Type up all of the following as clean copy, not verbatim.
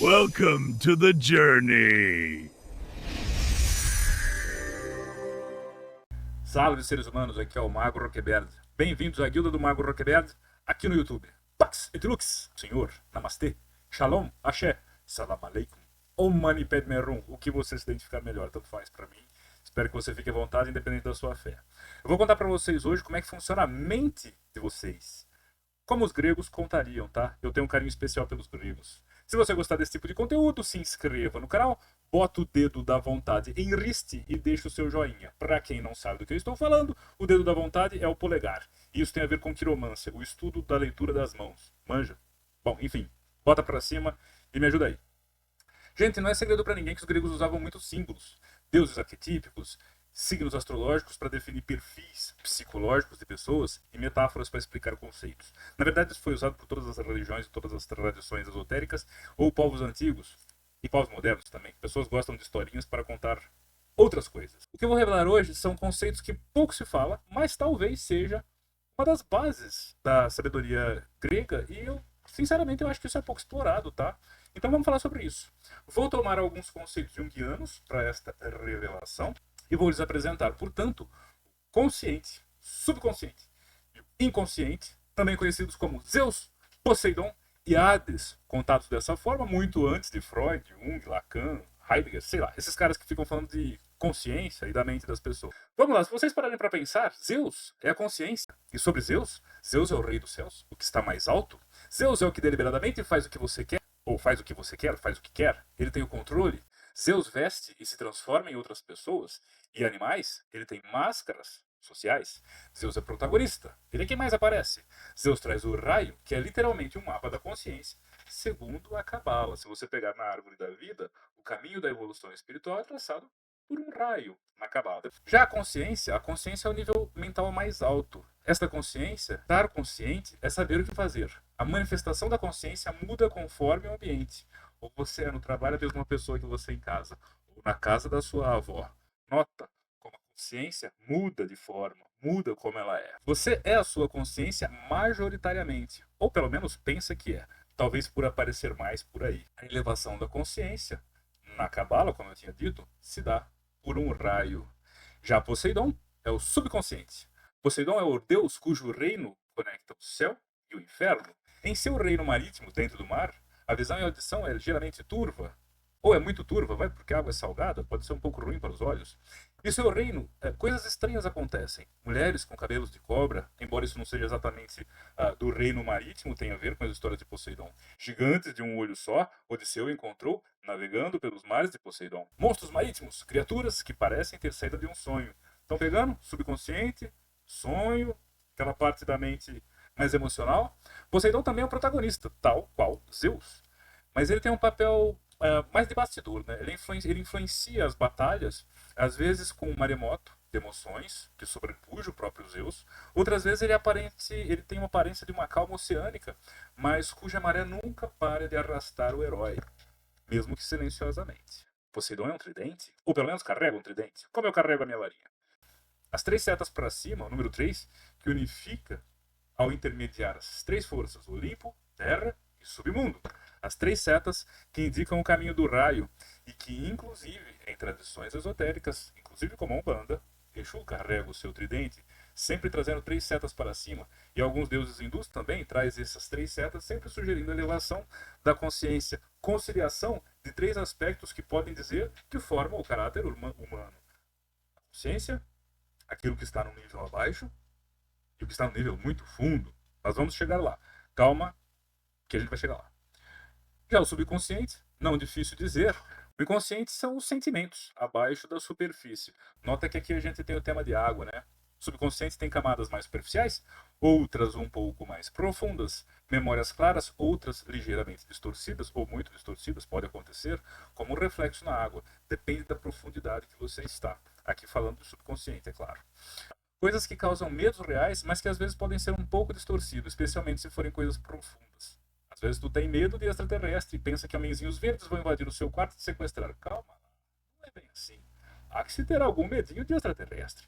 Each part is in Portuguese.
Welcome to the journey. Salve, seres humanos, aqui é o Mago Roqueberd. Bem-vindos à Guilda do Mago Roqueberd, aqui no YouTube. Pax et Lux, Senhor, Namastê, Shalom, Axé, Salam Aleikum, Om Mani Padme Hum, o que você se identificar melhor, tanto faz pra mim. Espero que você fique à vontade, independente da sua fé. Eu vou contar pra vocês hoje como é que funciona a mente de vocês. Como os gregos contariam, tá? Eu tenho um carinho especial pelos gregos. Se você gostar desse tipo de conteúdo, se inscreva no canal, bota o dedo da vontade em riste e deixa o seu joinha. Para quem não sabe do que eu estou falando, o dedo da vontade é o polegar. Isso tem a ver com quiromância, o estudo da leitura das mãos. Manja? Bom, enfim, bota pra cima e me ajuda aí. Gente, não é segredo para ninguém que os gregos usavam muitos símbolos, deuses arquetípicos, signos astrológicos para definir perfis psicológicos de pessoas e metáforas para explicar conceitos. Na verdade, isso foi usado por todas as religiões e todas as tradições esotéricas ou povos antigos e povos modernos também. Pessoas gostam de historinhas para contar outras coisas. O que eu vou revelar hoje são conceitos que pouco se fala, mas talvez seja uma das bases da sabedoria grega e sinceramente, eu acho que isso é pouco explorado, tá? Então vamos falar sobre isso. Vou tomar alguns conceitos junguianos para esta revelação e vou lhes apresentar, portanto, consciente, subconsciente e inconsciente, também conhecidos como Zeus, Poseidon e Hades, contados dessa forma muito antes de Freud, Jung, Lacan, Heidegger, sei lá, esses caras que ficam falando de consciência e da mente das pessoas. Vamos lá, se vocês pararem para pensar, Zeus é a consciência. E sobre Zeus, Zeus é o rei dos céus, o que está mais alto. Zeus é o que deliberadamente faz o que você quer, ou faz o que você quer, faz o que quer. Ele tem o controle. Zeus veste e se transforma em outras pessoas. E animais, ele tem máscaras sociais. Zeus é protagonista. Ele é quem mais aparece. Zeus traz o raio, que é literalmente um mapa da consciência, segundo a Cabala. Se você pegar na árvore da vida, o caminho da evolução espiritual é traçado por um raio na Cabala. Já a consciência é o nível mental mais alto. Esta consciência, estar consciente, é saber o que fazer. A manifestação da consciência muda conforme o ambiente. Ou você é no trabalho a mesma pessoa que você em casa, ou na casa da sua avó. Nota como a consciência muda de forma, muda como ela é. Você é a sua consciência majoritariamente, ou pelo menos pensa que é, talvez por aparecer mais por aí. A elevação da consciência, na Cabala, como eu tinha dito, se dá por um raio. Já Poseidon é o subconsciente. Poseidon é o deus cujo reino conecta o céu e o inferno. Em seu reino marítimo, dentro do mar, a visão e a audição é ligeiramente turva. Ou é muito turva, vai porque a água é salgada, pode ser um pouco ruim para os olhos. E seu reino, coisas estranhas acontecem. Mulheres com cabelos de cobra, embora isso não seja exatamente do reino marítimo, tem a ver com as histórias de Poseidon. Gigantes de um olho só, Odisseu encontrou navegando pelos mares de Poseidon. Monstros marítimos, criaturas que parecem ter saído de um sonho. Estão pegando? Subconsciente, sonho, aquela parte da mente mais emocional. Poseidon também é o protagonista, tal qual Zeus. Mas ele tem um papel mais de bastidor, né? Ele influencia as batalhas, às vezes com um maremoto de emoções, que sobrepuja o próprio Zeus. Outras vezes ele tem uma aparência de uma calma oceânica, mas cuja maré nunca para de arrastar o herói, mesmo que silenciosamente. Poseidon é um tridente? Ou pelo menos carrega um tridente? Como eu carrego a minha varinha? As três setas para cima, o número 3, que unifica ao intermediar as três forças, Olimpo, Terra e Submundo. As três setas que indicam o caminho do raio e que, inclusive, em tradições esotéricas, inclusive como a Umbanda, Exu carrega o seu tridente, sempre trazendo três setas para cima. E alguns deuses hindus também trazem essas três setas, sempre sugerindo a elevação da consciência, conciliação de três aspectos que podem dizer que formam o caráter humano. A consciência, aquilo que está no nível abaixo, e o que está no nível muito fundo. Nós vamos chegar lá. Calma, que a gente vai chegar lá. Já o subconsciente, não difícil dizer. O inconsciente são os sentimentos abaixo da superfície. Nota que aqui a gente tem o tema de água, né? O subconsciente tem camadas mais superficiais, outras um pouco mais profundas, memórias claras, outras ligeiramente distorcidas ou muito distorcidas, pode acontecer, como um reflexo na água. Depende da profundidade que você está. Aqui falando do subconsciente, é claro. Coisas que causam medos reais, mas que às vezes podem ser um pouco distorcidos, especialmente se forem coisas profundas. Às vezes tu tem medo de extraterrestre e pensa que homenzinhos verdes vão invadir o seu quarto e te sequestrar. Calma, não é bem assim. Há que se ter algum medinho de extraterrestre.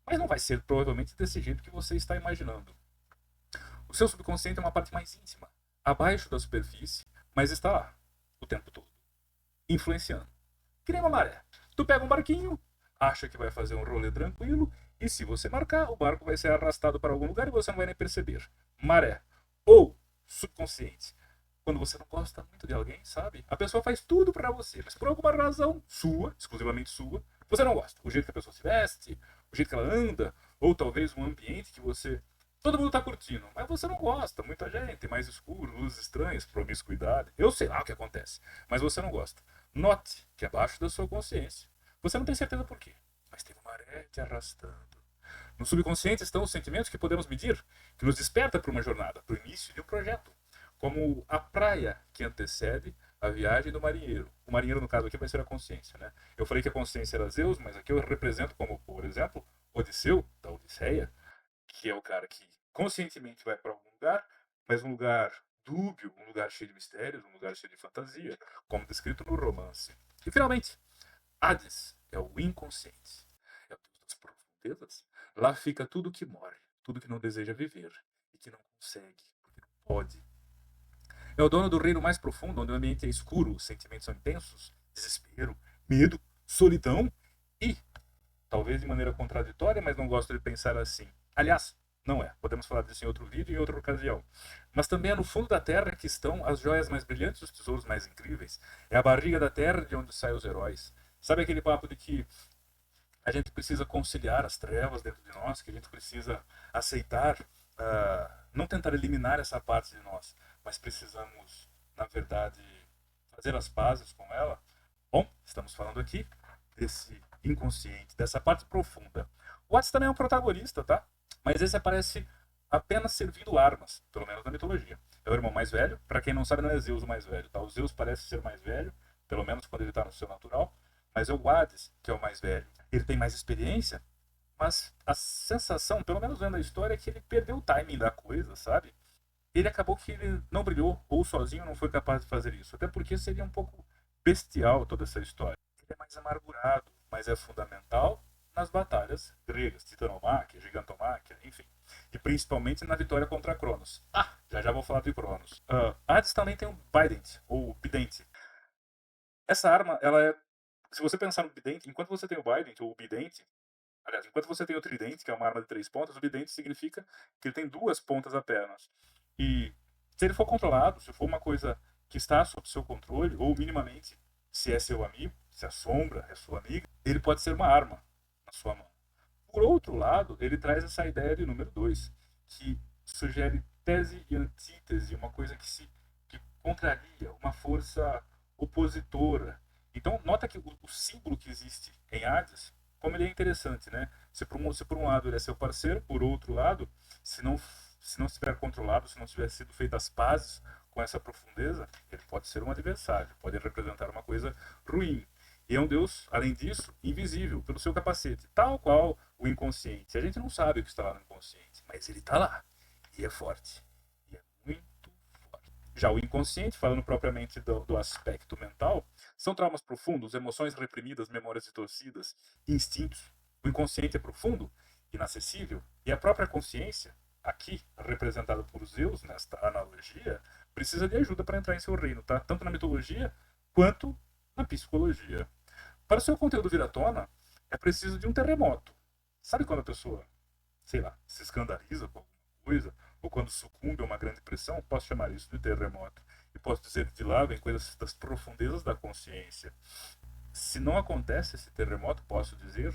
Mas não vai ser provavelmente desse jeito que você está imaginando. O seu subconsciente é uma parte mais íntima, abaixo da superfície, mas está lá, o tempo todo, influenciando. Que nem uma maré. Tu pega um barquinho, acha que vai fazer um rolê tranquilo, e se você marcar, o barco vai ser arrastado para algum lugar e você não vai nem perceber. Maré. Ou subconsciente. Quando você não gosta muito de alguém, sabe? A pessoa faz tudo pra você, mas por alguma razão sua, exclusivamente sua, você não gosta. O jeito que a pessoa se veste, o jeito que ela anda, ou talvez um ambiente que você... Todo mundo tá curtindo, mas você não gosta. Muita gente, mais escuro, luzes estranhas, promiscuidade. Eu sei lá o que acontece, mas você não gosta. Note que abaixo da sua consciência, você não tem certeza por quê, mas tem uma maré te arrastando. No subconsciente estão os sentimentos que podemos medir, que nos desperta para uma jornada, para o início de um projeto. Como a praia que antecede a viagem do marinheiro. O marinheiro, no caso aqui, vai ser a consciência, né? Eu falei que a consciência era Zeus, mas aqui eu represento como, por exemplo, Odisseu, da Odisseia, que é o cara que conscientemente vai para algum lugar, mas um lugar dúbio, um lugar cheio de mistérios, um lugar cheio de fantasia, como descrito no romance. E, finalmente, Hades é o inconsciente. É o Deus das profundezas. Lá fica tudo que morre, tudo que não deseja viver e que não consegue, porque não pode. É o dono do reino mais profundo, onde o ambiente é escuro, os sentimentos são intensos, desespero, medo, solidão e, talvez de maneira contraditória, mas não gosto de pensar assim. Aliás, não é. Podemos falar disso em outro vídeo e em outra ocasião. Mas também é no fundo da Terra que estão as joias mais brilhantes, os tesouros mais incríveis. É a barriga da Terra de onde saem os heróis. Sabe aquele papo de que a gente precisa conciliar as trevas dentro de nós, que a gente precisa aceitar, não tentar eliminar essa parte de nós, mas precisamos, na verdade, fazer as pazes com ela? Bom, estamos falando aqui desse inconsciente, dessa parte profunda. O Hades também é um protagonista, tá? Mas esse aparece apenas servindo armas, pelo menos na mitologia. É o irmão mais velho, para quem não sabe não é Zeus o mais velho, tá? O Zeus parece ser mais velho, pelo menos quando ele está no seu natural, mas é o Hades que é o mais velho. Ele tem mais experiência, mas a sensação, pelo menos vendo a história, é que ele perdeu o timing da coisa, sabe? Ele acabou que ele não brilhou, ou sozinho não foi capaz de fazer isso. Até porque seria um pouco bestial toda essa história. Ele é mais amargurado, mas é fundamental nas batalhas gregas, Titanomáquia, Gigantomáquia, enfim. E principalmente na vitória contra Cronos. Já vou falar de Cronos. Hades também tem um Bident, ou Bidente. Essa arma, ela é... Se você pensar no Bidente, enquanto você tem o Bident, ou o Bidente, aliás, enquanto você tem o tridente, que é uma arma de 3 pontas, o bidente significa que ele tem 2 pontas apenas. E se ele for controlado, se for uma coisa que está sob seu controle, ou minimamente, se é seu amigo, se a sombra é sua amiga, ele pode ser uma arma na sua mão. Por outro lado, ele traz essa ideia de número 2, que sugere tese e antítese, uma coisa que contraria, uma força opositora. Então, nota que o símbolo que existe em Hades, como ele é interessante, né? Se por um lado ele é seu parceiro, por outro lado, se não estiver controlado, se não tiver sido feitas as pazes com essa profundeza, ele pode ser um adversário, pode representar uma coisa ruim. E é um Deus, além disso, invisível, pelo seu capacete, tal qual o inconsciente. A gente não sabe o que está lá no inconsciente, mas ele está lá, e é forte, e é muito forte. Já o inconsciente, falando propriamente do aspecto mental, são traumas profundos, emoções reprimidas, memórias distorcidas, instintos. O inconsciente é profundo, inacessível, e a própria consciência, aqui representada por Zeus, nesta analogia, precisa de ajuda para entrar em seu reino, tá? Tanto na mitologia quanto na psicologia. Para o seu conteúdo vir à tona, é preciso de um terremoto. Sabe quando a pessoa, sei lá, se escandaliza com alguma coisa, ou quando sucumbe a uma grande pressão? Posso chamar isso de terremoto. E posso dizer que de lá vem coisas das profundezas da consciência. Se não acontece esse terremoto, posso dizer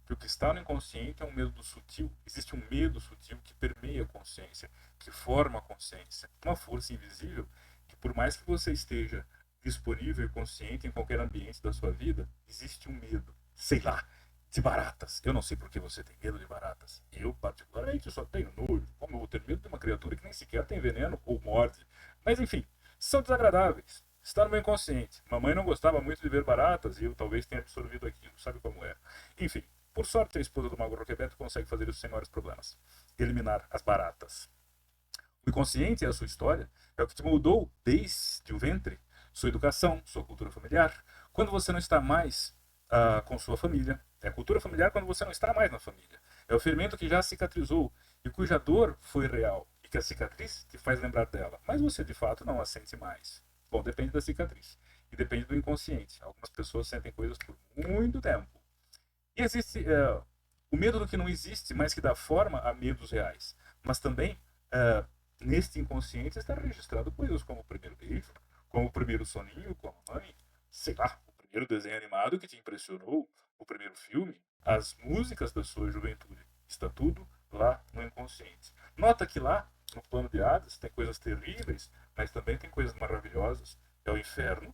que o que está no inconsciente é um medo sutil. Existe um medo sutil que permeia a consciência, que forma a consciência. Uma força invisível que, por mais que você esteja disponível e consciente em qualquer ambiente da sua vida, existe um medo, sei lá, de baratas. Eu não sei por que você tem medo de baratas. Eu, particularmente, só tenho nojo. Como eu vou ter medo de uma criatura que nem sequer tem veneno ou morde? Mas, enfim, são desagradáveis. Está no meu inconsciente. Mamãe não gostava muito de ver baratas e eu talvez tenha absorvido aquilo. Sabe como é? Enfim, por sorte, a esposa do Mago Roquebeto consegue fazer isso sem maiores problemas. Eliminar as baratas. O inconsciente é a sua história, é o que te moldou desde o ventre, sua educação, sua cultura familiar. Quando você não está mais com sua família, é a cultura familiar quando você não está mais na família. É o ferimento que já cicatrizou e cuja dor foi real e que a cicatriz te faz lembrar dela, mas você de fato não a sente mais. Bom, depende da cicatriz e depende do inconsciente. Algumas pessoas sentem coisas por muito tempo. E existe o medo do que não existe, mas que dá forma a medos reais. Mas também, neste inconsciente, está registrado coisas como o primeiro beijo, como o primeiro soninho com a mãe, sei lá, o primeiro desenho animado que te impressionou, o primeiro filme, as músicas da sua juventude. Está tudo lá no inconsciente. Nota que lá, no plano de Hades, tem coisas terríveis, mas também tem coisas maravilhosas. É o inferno,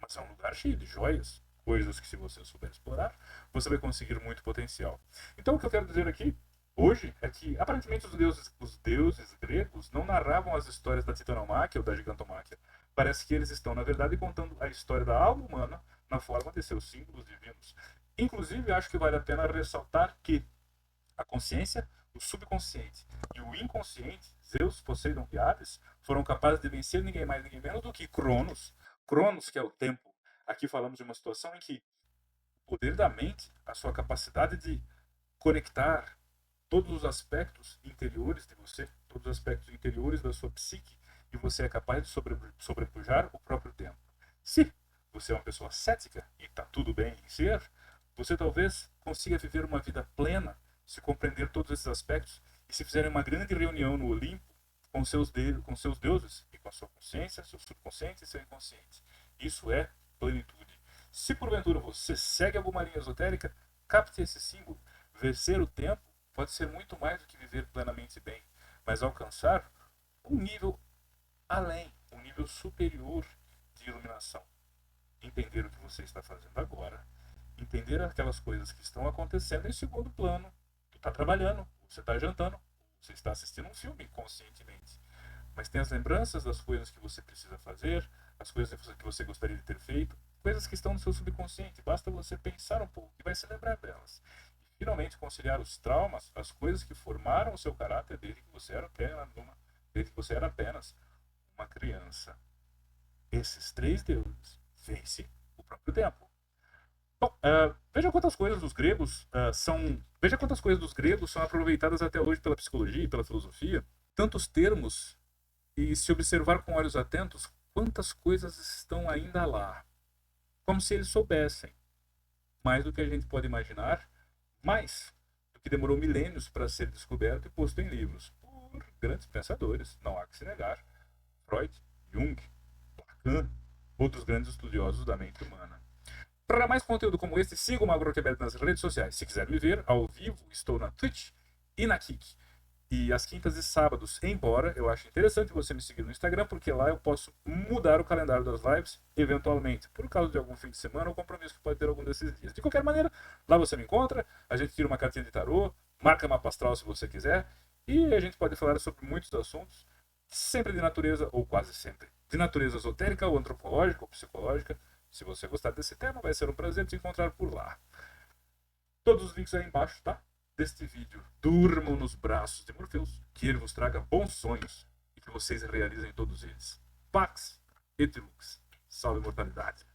mas é um lugar cheio de joias, coisas que, se você souber explorar, você vai conseguir muito potencial. Então, o que eu quero dizer aqui hoje é que, aparentemente, os deuses gregos não narravam as histórias da titanomáquia ou da gigantomáquia. Parece que eles estão, na verdade, contando a história da alma humana na forma de seus símbolos divinos. Inclusive, acho que vale a pena ressaltar que a consciência, o subconsciente e o inconsciente, Zeus, Poseidon e Hades, foram capazes de vencer ninguém mais, ninguém menos do que Cronos. Cronos, que é o tempo. Aqui falamos de uma situação em que o poder da mente, a sua capacidade de conectar todos os aspectos interiores de você, todos os aspectos interiores da sua psique, e você é capaz de sobrepujar o próprio tempo. Se você é uma pessoa cética e está tudo bem em ser, você talvez consiga viver uma vida plena, se compreender todos esses aspectos e se fizerem uma grande reunião no Olimpo com seus deuses e com a sua consciência, seu subconsciente e seu inconsciente. Isso é plenitude. Se porventura você segue alguma linha esotérica, capte esse símbolo. Vencer o tempo pode ser muito mais do que viver plenamente bem, mas alcançar um nível além, um nível superior de iluminação. Entender o que você está fazendo agora, entender aquelas coisas que estão acontecendo em segundo plano. Tu está trabalhando, você está jantando, você está assistindo um filme conscientemente, mas tem as lembranças das coisas que você precisa fazer, as coisas que você gostaria de ter feito, coisas que estão no seu subconsciente. Basta você pensar um pouco e vai se lembrar delas. E finalmente conciliar os traumas, as coisas que formaram o seu caráter desde que você era apenas uma criança. Esses três deuses vencem o próprio tempo. Bom, veja quantas coisas dos gregos são aproveitadas até hoje pela psicologia e pela filosofia. Tantos termos, e se observar com olhos atentos, quantas coisas estão ainda lá. Como se eles soubessem mais do que a gente pode imaginar, mais do que demorou milênios para ser descoberto e posto em livros por grandes pensadores, não há que se negar. Freud, Jung, Lacan, outros grandes estudiosos da mente humana. Para mais conteúdo como este, siga o Magro Roqueberto nas redes sociais. Se quiser me ver ao vivo, estou na Twitch e na Kik. E às quintas e sábados, embora eu ache interessante você me seguir no Instagram, porque lá eu posso mudar o calendário das lives, eventualmente, por causa de algum fim de semana ou compromisso que pode ter algum desses dias. De qualquer maneira, lá você me encontra, a gente tira uma cartinha de tarô, marca mapa astral se você quiser, e a gente pode falar sobre muitos assuntos, sempre de natureza, ou quase sempre, de natureza esotérica, ou antropológica, ou psicológica. Se você gostar desse tema, vai ser um prazer te encontrar por lá. Todos os links aí embaixo, tá? Deste vídeo. Durmam nos braços de Morpheus, que ele vos traga bons sonhos e que vocês realizem todos eles. Pax et Lux. Salve mortalidade.